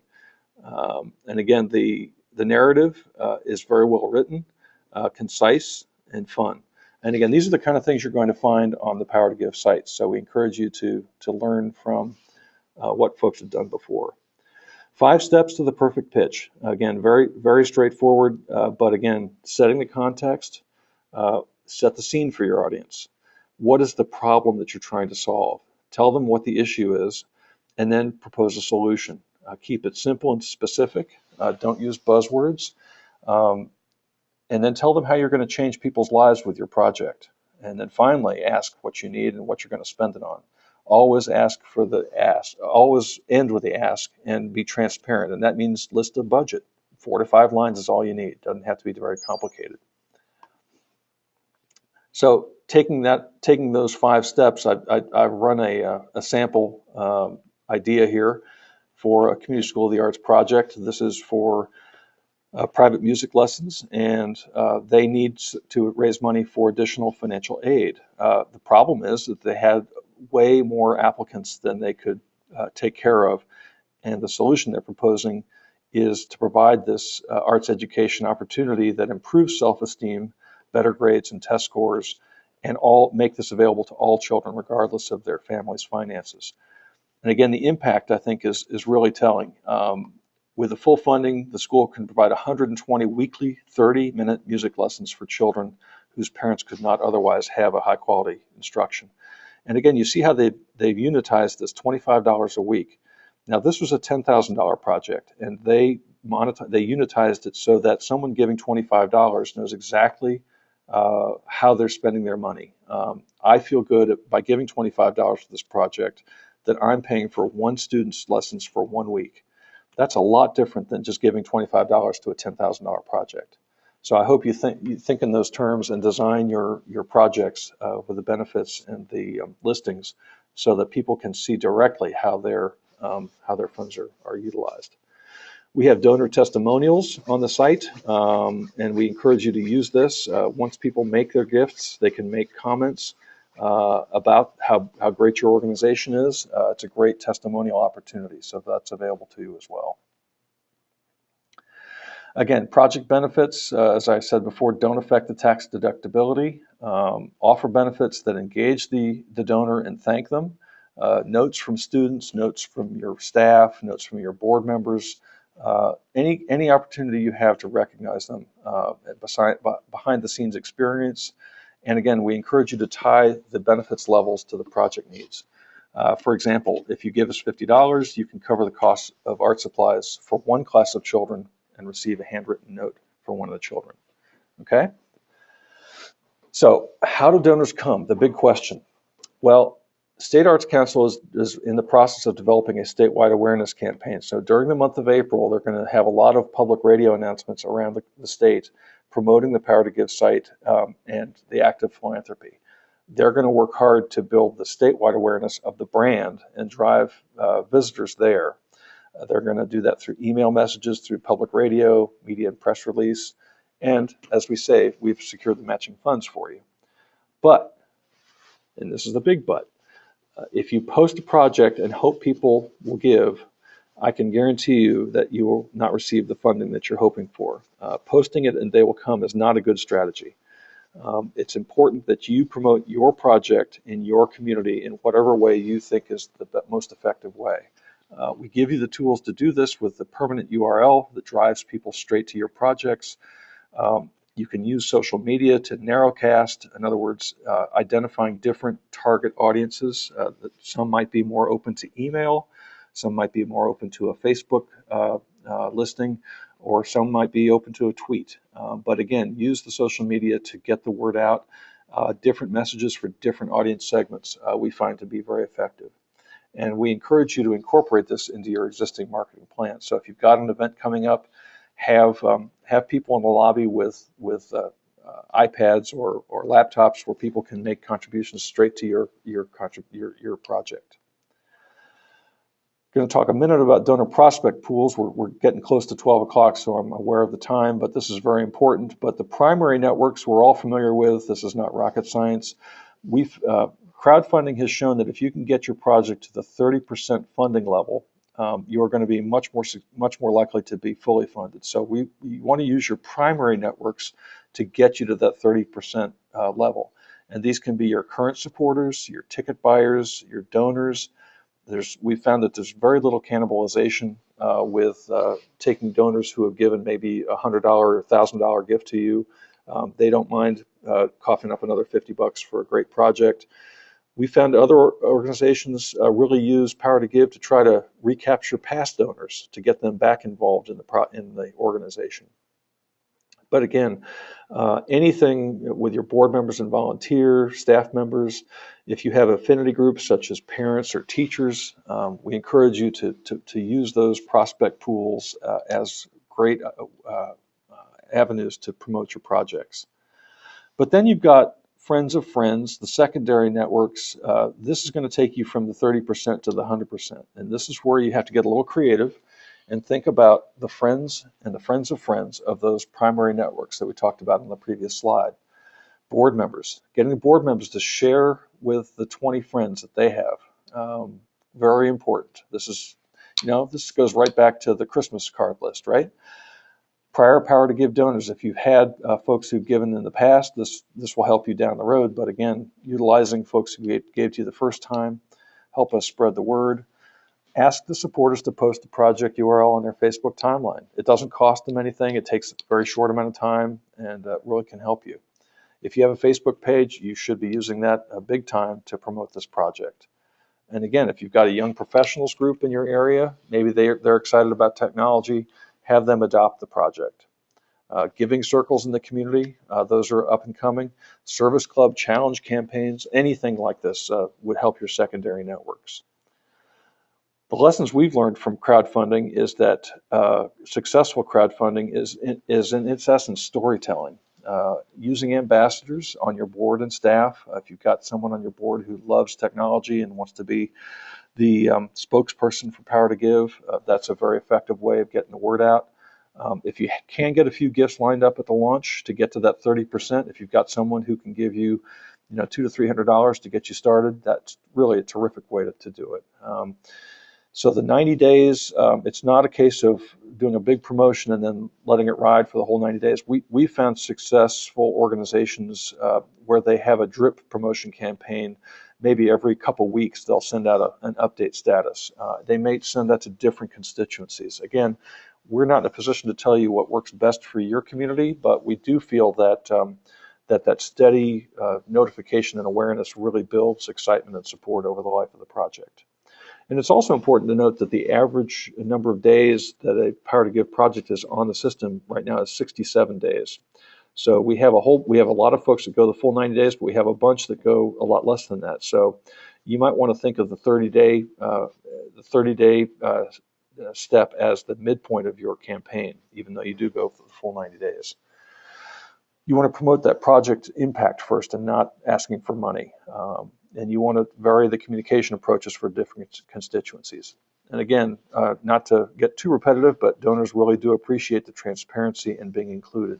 And again, the narrative is very well written, concise, and fun. And again, these are the kind of things you're going to find on the Power to Give site. So we encourage you to learn from what folks have done before. 5 steps to the perfect pitch. Again, very straightforward, but again, setting the context, set the scene for your audience. What is the problem that you're trying to solve? Tell them what the issue is, and then propose a solution. Keep it simple and specific. Don't use buzzwords. And then tell them how you're going to change people's lives with your project. And then finally, ask what you need and what you're going to spend it on. Always ask for the ask. Always end with the ask and be transparent. And that means list a budget. 4 to 5 lines is all you need. It doesn't have to be very complicated. So taking those 5 steps, I've run a sample idea here for a Community School of the Arts project. This is for private music lessons, and they need to raise money for additional financial aid. The problem is that they had way more applicants than they could take care of, and the solution they're proposing is to provide this arts education opportunity that improves self-esteem, better grades and test scores, and make this available to all children regardless of their family's finances. And again, the impact, I think, is really telling. With the full funding, the school can provide 120 weekly 30-minute music lessons for children whose parents could not otherwise have a high-quality instruction. And again, you see how they've unitized this $25 a week. Now, this was a $10,000 project, and they unitized it so that someone giving $25 knows exactly how they're spending their money. I feel good by giving $25 for this project that I'm paying for one student's lessons for 1 week. That's a lot different than just giving $25 to a $10,000 project. So I hope you think in those terms and design your projects with the benefits and the listings so that people can see directly how their funds are utilized. We have donor testimonials on the site, and we encourage you to use this. Once people make their gifts, they can make comments about how great your organization is. It's a great testimonial opportunity, so that's available to you as well. Again, project benefits, as I said before, don't affect the tax deductibility. Offer benefits that engage the donor and thank them. Notes from students, notes from your staff, notes from your board members, any opportunity you have to recognize them, behind the scenes experience. And again, we encourage you to tie the benefits levels to the project needs. For example, if you give us $50, you can cover the cost of art supplies for one class of children and receive a handwritten note for one of the children. Okay? So how do donors come? The big question. Well, State Arts Council is in the process of developing a statewide awareness campaign. So during the month of April, they're going to have a lot of public radio announcements around the state promoting the Power to Give site and the act of philanthropy. They're going to work hard to build the statewide awareness of the brand and drive visitors there. They're going to do that through email messages, through public radio, media and press release. And as we say, we've secured the matching funds for you. But, and this is the big but, if you post a project and hope people will give, I can guarantee you that you will not receive the funding that you're hoping for. Posting it and they will come is not a good strategy. It's important that you promote your project in your community in whatever way you think is the most effective way. We give you the tools to do this with the permanent URL that drives people straight to your projects. You can use social media to narrowcast, in other words, identifying different target audiences. Some might be more open to email, some might be more open to a Facebook listing, or some might be open to a tweet. But again, use the social media to get the word out. different messages for different audience segments we find to be very effective. And we encourage you to incorporate this into your existing marketing plan. So if you've got an event coming up, have people in the lobby with iPads or laptops where people can make contributions straight to your project. Going to talk a minute about donor prospect pools. We're getting close to 12 o'clock, so I'm aware of the time, but this is very important. But the primary networks we're all familiar with. This is not rocket science. Crowdfunding has shown that if you can get your project to the 30% funding level, you're going to be much more likely to be fully funded. So you want to use your primary networks to get you to that 30% level. And these can be your current supporters, your ticket buyers, your donors. We found that there's very little cannibalization with taking donors who have given maybe $100 or $1,000 gift to you. They don't mind coughing up another $50 for a great project. We found other organizations really use Power to Give to try to recapture past donors to get them back involved in the organization. But again, anything with your board members and volunteer staff members, if you have affinity groups such as parents or teachers, we encourage you to use those prospect pools as great avenues to promote your projects. But then you've got friends of friends, the secondary networks. This is going to take you from the 30% to the 100%. And this is where you have to get a little creative and think about the friends and the friends of those primary networks that we talked about in the previous slide. Board members, getting the board members to share with the 20 friends that they have. Very important. This goes right back to the Christmas card list, right? Prior Power to Give donors, if you've had folks who've given in the past, this will help you down the road. But again, utilizing folks who gave to you the first time, help us spread the word. Ask the supporters to post the project URL on their Facebook timeline. It doesn't cost them anything. It takes a very short amount of time and really can help you. If you have a Facebook page, you should be using that big time to promote this project. And again, if you've got a young professionals group in your area, maybe they're excited about technology, have them adopt the project. Giving circles in the community, those are up and coming. Service club challenge campaigns, anything like this would help your secondary networks. The lessons we've learned from crowdfunding is that successful crowdfunding is in its essence storytelling. Using ambassadors on your board and staff. If you've got someone on your board who loves technology and wants to be the spokesperson for Power to Give, that's a very effective way of getting the word out. If you can get a few gifts lined up at the launch to get to that 30%, if you've got someone who can give you, $200 to $300 to get you started, that's really a terrific way to do it. So the 90 days, it's not a case of doing a big promotion and then letting it ride for the whole 90 days. We found successful organizations where they have a drip promotion campaign. Maybe every couple weeks they'll send out an update status. They may send that to different constituencies. Again, we're not in a position to tell you what works best for your community, but we do feel that that steady notification and awareness really builds excitement and support over the life of the project. And it's also important to note that the average number of days that a Power to Give project is on the system right now is 67 days. So we have a lot of folks that go the full 90 days, but we have a bunch that go a lot less than that. So you might want to think of the 30-day step as the midpoint of your campaign, even though you do go for the full 90 days. You want to promote that project impact first and not asking for money. And you want to vary the communication approaches for different constituencies. And again, not to get too repetitive, but donors really do appreciate the transparency and being included.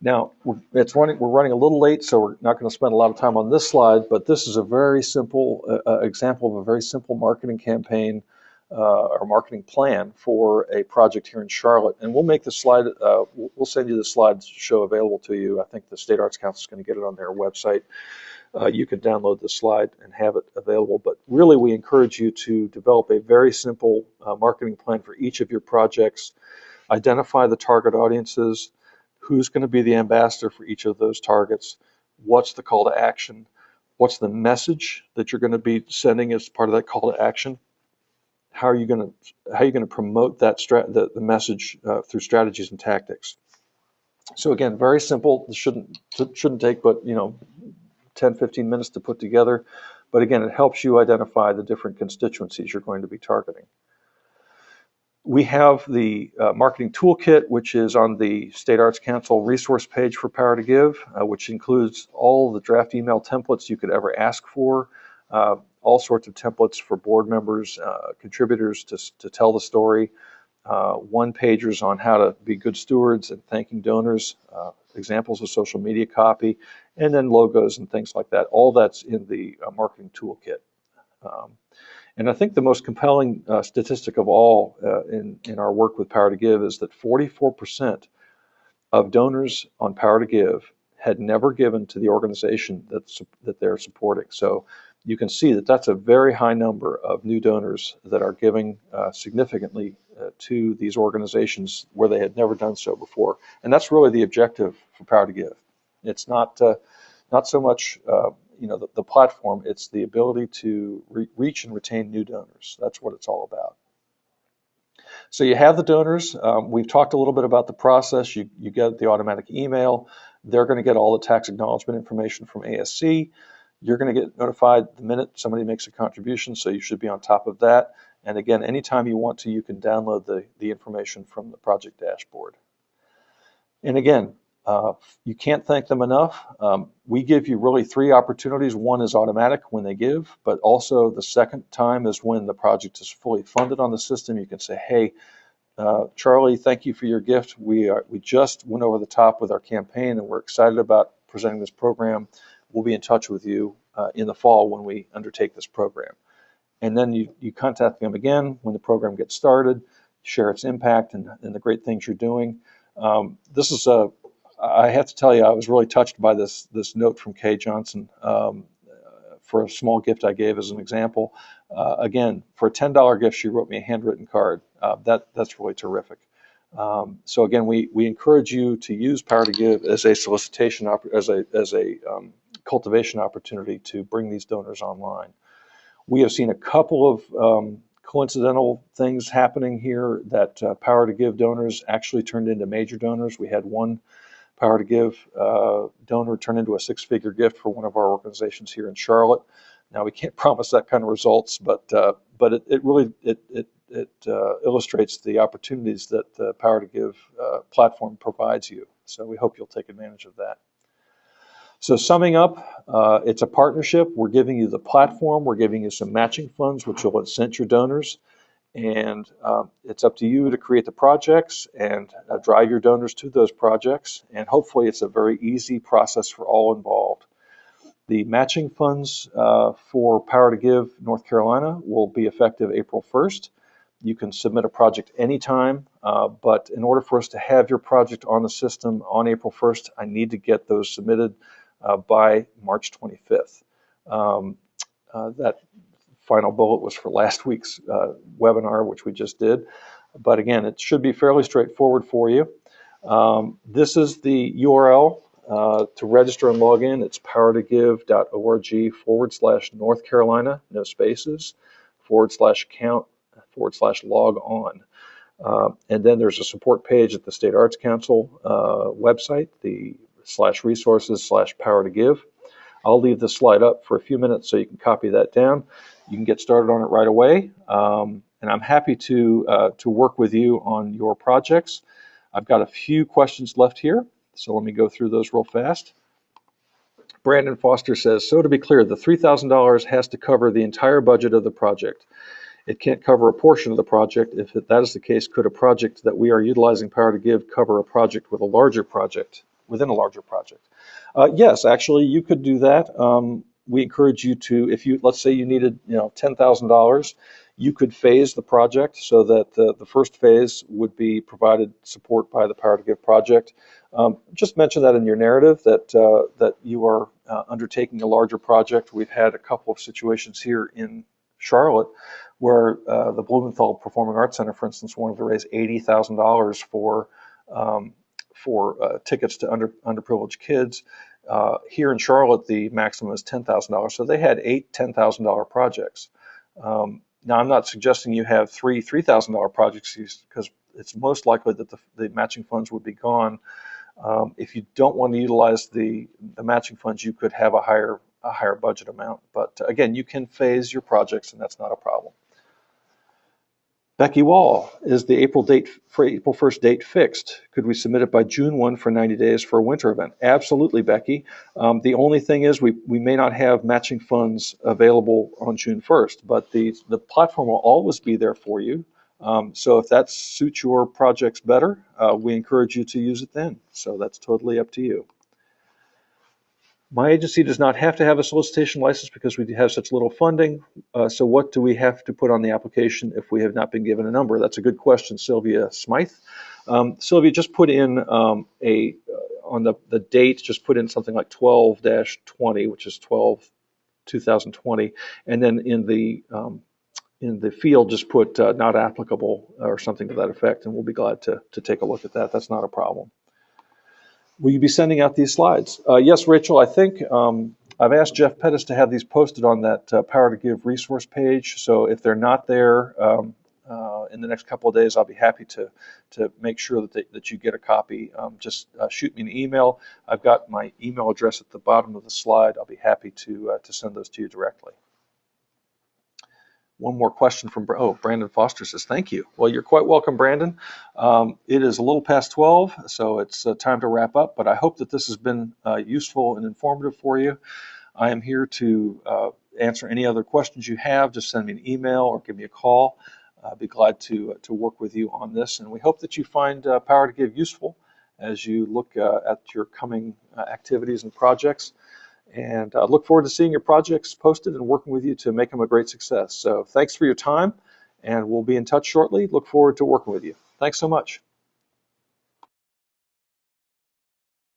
Now, we're running a little late, so we're not going to spend a lot of time on this slide, but this is a very simple example of a very simple marketing campaign or marketing plan for a project here in Charlotte. And we'll make the slide, we'll send you the slideshow available to you. I think the State Arts Council is going to get it on their website. You can download the slide and have it available. But really, we encourage you to develop a very simple marketing plan for each of your projects. Identify the target audiences, who's going to be the ambassador for each of those targets, what's the call to action, what's the message that you're going to be sending as part of that call to action, how are you going to promote that the message through strategies and tactics. So again, very simple. This shouldn't take but 10, 15 minutes to put together. But again, it helps you identify the different constituencies you're going to be targeting. We have the marketing toolkit, which is on the State Arts Council resource page for Power to Give, which includes all the draft email templates you could ever ask for, all sorts of templates for board members, contributors to tell the story, one-pagers on how to be good stewards and thanking donors, examples of social media copy, and then logos and things like that. All that's in the marketing toolkit. And I think the most compelling statistic of all in our work with Power to Give is that 44% of donors on Power to Give had never given to the organization that they're supporting. So you can see that that's a very high number of new donors that are giving significantly to these organizations where they had never done so before. And that's really the objective for Power to Give. It's not so much the platform, it's the ability to reach and retain new donors. That's what it's all about. So you have the donors. We've talked a little bit about the process. You get the automatic email. They're going to get all the tax acknowledgement information from ASC. You're going to get notified the minute somebody makes a contribution, so you should be on top of that. And again, anytime you want to, you can download the information from the project dashboard. And again, you can't thank them enough. We give you really 3 opportunities. One is automatic when they give, but also the second time is when the project is fully funded on the system. You can say, hey, Charlie, thank you for your gift. We just went over the top with our campaign, and we're excited about presenting this program. We'll be in touch with you in the fall when we undertake this program. And then you contact them again when the program gets started, share its impact and the great things you're doing. I have to tell you, I was really touched by this note from Kay Johnson for a small gift I gave as an example. Again, for a $10 gift, she wrote me a handwritten card. That's really terrific. So again, we encourage you to use Power to Give as a solicitation, as a cultivation opportunity to bring these donors online. We have seen a couple of coincidental things happening here that Power to Give donors actually turned into major donors. We had one Power to Give donor turn into a 6-figure gift for one of our organizations here in Charlotte. Now we can't promise that kind of results, but it really illustrates the opportunities that the Power to Give platform provides you. So we hope you'll take advantage of that. So summing up, it's a partnership. We're giving you the platform. We're giving you some matching funds, which will incent your donors. And it's up to you to create the projects and drive your donors to those projects. And hopefully it's a very easy process for all involved. The matching funds for Power to Give North Carolina will be effective April 1st. You can submit a project anytime, but in order for us to have your project on the system on April 1st, I need to get those submitted by March 25th. That final bullet was for last week's webinar, which we just did. But again, it should be fairly straightforward for you. This is the URL to register and log in. It's powertogive.org/North Carolina, no spaces, /account/log on. And then there's a support page at the State Arts Council website, the /resources/Power to Give. I'll leave this slide up for a few minutes so you can copy that down. You can get started on it right away. And I'm happy to work with you on your projects. I've got a few questions left here, so let me go through those real fast. Brandon Foster says, so to be clear, the $3,000 has to cover the entire budget of the project. It can't cover a portion of the project. If that is the case, could a project that we are utilizing Power to Give cover a project with a larger project, within a larger project? Yes, actually, you could do that. We encourage you to, let's say you needed, $10,000, you could phase the project so that the first phase would be provided support by the Power to Give project. Just mention that in your narrative that you are undertaking a larger project. We've had a couple of situations here in Charlotte where the Blumenthal Performing Arts Center, for instance, wanted to raise $80,000 for tickets to underprivileged kids. Here in Charlotte, the maximum is $10,000. So they had 8 $10,000 projects. Now, I'm not suggesting you have 3 $3,000 projects because it's most likely that the matching funds would be gone If you don't want to utilize the matching funds, you could have a higher budget amount. But again, you can phase your projects, and that's not a problem. Becky Wall, is the April 1st date fixed? Could we submit it by June 1 for 90 days for a winter event? Absolutely, Becky. The only thing is we may not have matching funds available on June 1st, but the platform will always be there for you. So if that suits your projects better, we encourage you to use it then. So that's totally up to you. My agency does not have to have a solicitation license because we have such little funding. So what do we have to put on the application if we have not been given a number? That's a good question, Sylvia Smythe. Sylvia, just put in on the date, just put in something like 12-20, which is 12/2020, and then in the field, just put not applicable or something to that effect, and we'll be glad to take a look at that. That's not a problem. Will you be sending out these slides? Yes, Rachel, I think I've asked Jeff Pettis to have these posted on that Power to Give resource page. So if they're not there in the next couple of days, I'll be happy to make sure that you get a copy. Just shoot me an email. I've got my email address at the bottom of the slide. I'll be happy to send those to you directly. One more question from, Brandon Foster says, thank you. Well, you're quite welcome, Brandon. It is a little past 12, so it's time to wrap up, but I hope that this has been useful and informative for you. I am here to answer any other questions you have. Just send me an email or give me a call. I'll be glad to work with you on this, and we hope that you find Power to Give useful as you look at your coming activities and projects. And I look forward to seeing your projects posted and working with you to make them a great success. So thanks for your time, and we'll be in touch shortly. Look forward to working with you. Thanks so much.